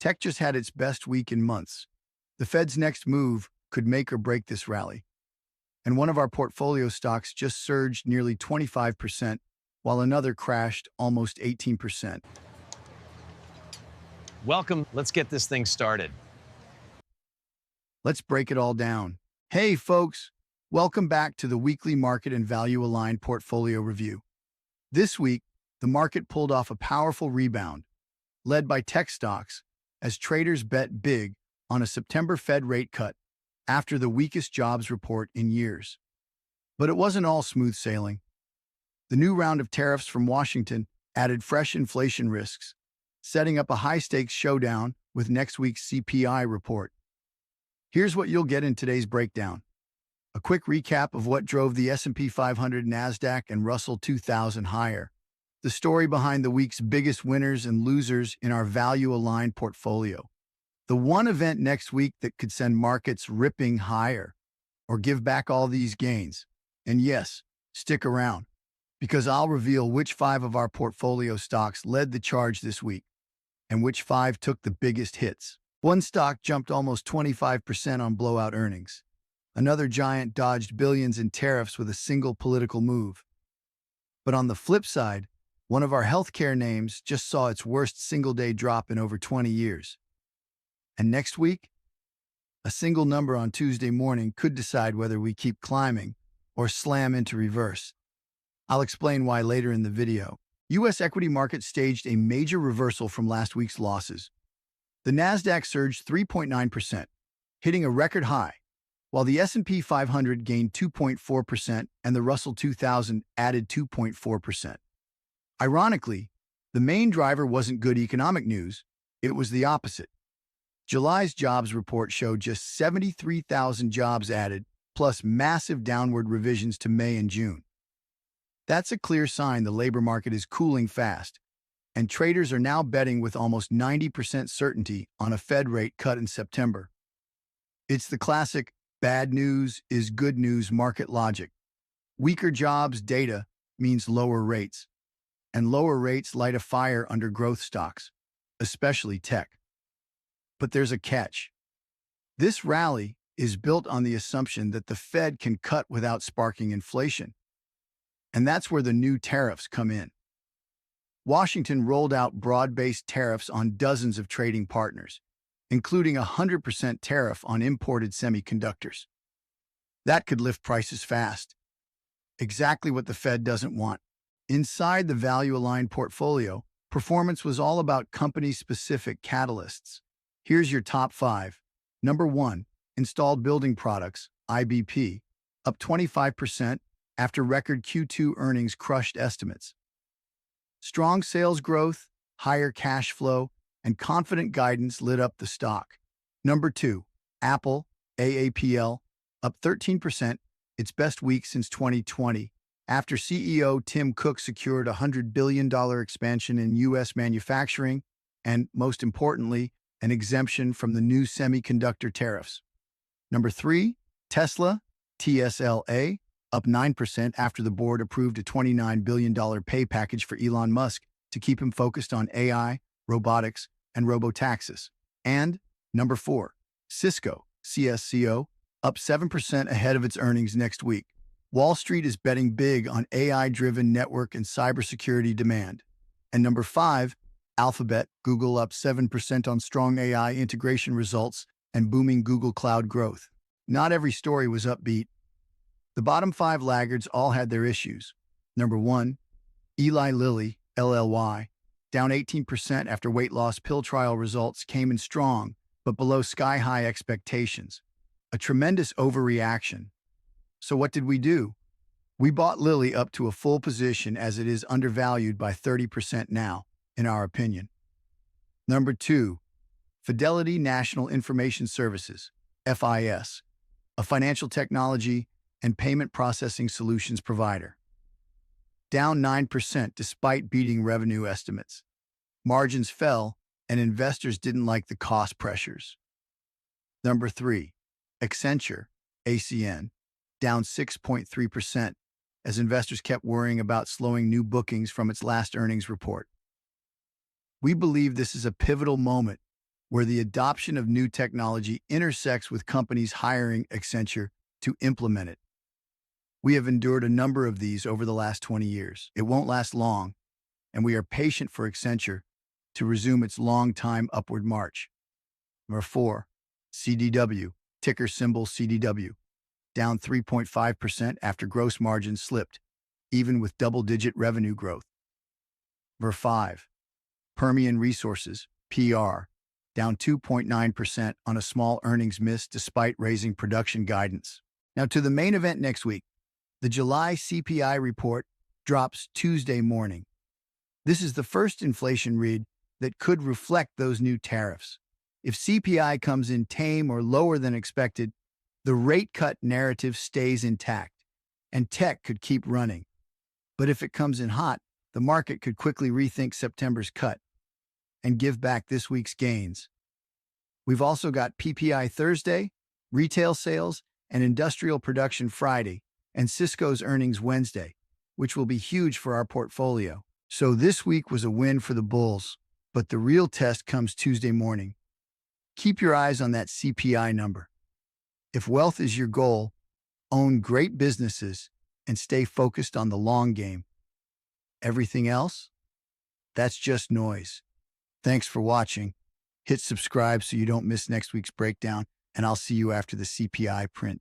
Tech just had its best week in months. The Fed's next move could make or break this rally. And one of our portfolio stocks just surged nearly 25%, while another crashed almost 18%. Welcome. Let's get this thing started. Let's break it all down. Hey, folks. Welcome back to the Weekly Market and Value Aligned Portfolio Review. This week, the market pulled off a powerful rebound, led by tech stocks, as traders bet big on a September Fed rate cut after the weakest jobs report in years. But it wasn't all smooth sailing. The new round of tariffs from Washington added fresh inflation risks, setting up a high-stakes showdown with next week's CPI report. Here's what you'll get in today's breakdown. A quick recap of what drove the S&P 500, Nasdaq, and Russell 2000 higher. The story behind the week's biggest winners and losers in our value-aligned portfolio. The one event next week that could send markets ripping higher or give back all these gains. And yes, stick around, because I'll reveal which 5 of our portfolio stocks led the charge this week and which 5 took the biggest hits. One stock jumped almost 25% on blowout earnings. Another giant dodged billions in tariffs with a single political move. But on the flip side, one of our healthcare names just saw its worst single-day drop in over 20 years. And next week, a single number on Tuesday morning could decide whether we keep climbing or slam into reverse. I'll explain why later in the video. U.S. equity market staged a major reversal from last week's losses. The Nasdaq surged 3.9%, hitting a record high, while the S&P 500 gained 2.4% and the Russell 2000 added 2.4%. Ironically, the main driver wasn't good economic news, it was the opposite. July's jobs report showed just 73,000 jobs added, plus massive downward revisions to May and June. That's a clear sign the labor market is cooling fast, and traders are now betting with almost 90% certainty on a Fed rate cut in September. It's the classic bad news is good news market logic. Weaker jobs data means lower rates, and lower rates light a fire under growth stocks, especially tech. But there's a catch. This rally is built on the assumption that the Fed can cut without sparking inflation. And that's where the new tariffs come in. Washington rolled out broad-based tariffs on dozens of trading partners, including a 100% tariff on imported semiconductors. That could lift prices fast. Exactly what the Fed doesn't want. Inside the value-aligned portfolio, performance was all about company-specific catalysts. Here's your top 5. Number 1, Installed Building Products, IBP, up 25% after record Q2 earnings crushed estimates. Strong sales growth, higher cash flow, and confident guidance lit up the stock. Number 2, Apple, AAPL, up 13%, its best week since 2020, after CEO Tim Cook secured a $100 billion expansion in U.S. manufacturing and, most importantly, an exemption from the new semiconductor tariffs. Number 3, Tesla, TSLA, up 9% after the board approved a $29 billion pay package for Elon Musk to keep him focused on AI, robotics, and robotaxis. And number 4, Cisco, CSCO, up 7% ahead of its earnings next week. Wall Street is betting big on AI-driven network and cybersecurity demand. And number 5, Alphabet, Google, up 7% on strong AI integration results and booming Google Cloud growth. Not every story was upbeat. The bottom 5 laggards all had their issues. Number 1, Eli Lilly, LLY, down 18% after weight loss pill trial results came in strong, but below sky-high expectations. A tremendous overreaction. So what did we do? We bought Lilly up to a full position as it is undervalued by 30% now, in our opinion. Number 2, Fidelity National Information Services, FIS, a financial technology and payment processing solutions provider. Down 9% despite beating revenue estimates. Margins fell, and investors didn't like the cost pressures. Number 3, Accenture, ACN, down 6.3%, as investors kept worrying about slowing new bookings from its last earnings report. We believe this is a pivotal moment where the adoption of new technology intersects with companies hiring Accenture to implement it. We have endured a number of these over the last 20 years. It won't last long, and we are patient for Accenture to resume its long-time upward march. Number 4, CDW, ticker symbol CDW, down 3.5% after gross margins slipped, even with double-digit revenue growth. Number 5, Permian Resources, PR, down 2.9% on a small earnings miss despite raising production guidance. Now to the main event next week. The July CPI report drops Tuesday morning. This is the first inflation read that could reflect those new tariffs. If CPI comes in tame or lower than expected, the rate cut narrative stays intact, and tech could keep running. But if it comes in hot, the market could quickly rethink September's cut and give back this week's gains. We've also got PPI Thursday, retail sales, and industrial production Friday, and Cisco's earnings Wednesday, which will be huge for our portfolio. So this week was a win for the bulls, but the real test comes Tuesday morning. Keep your eyes on that CPI number. If wealth is your goal, own great businesses and stay focused on the long game. Everything else? That's just noise. Thanks for watching. Hit subscribe so you don't miss next week's breakdown, and I'll see you after the CPI print.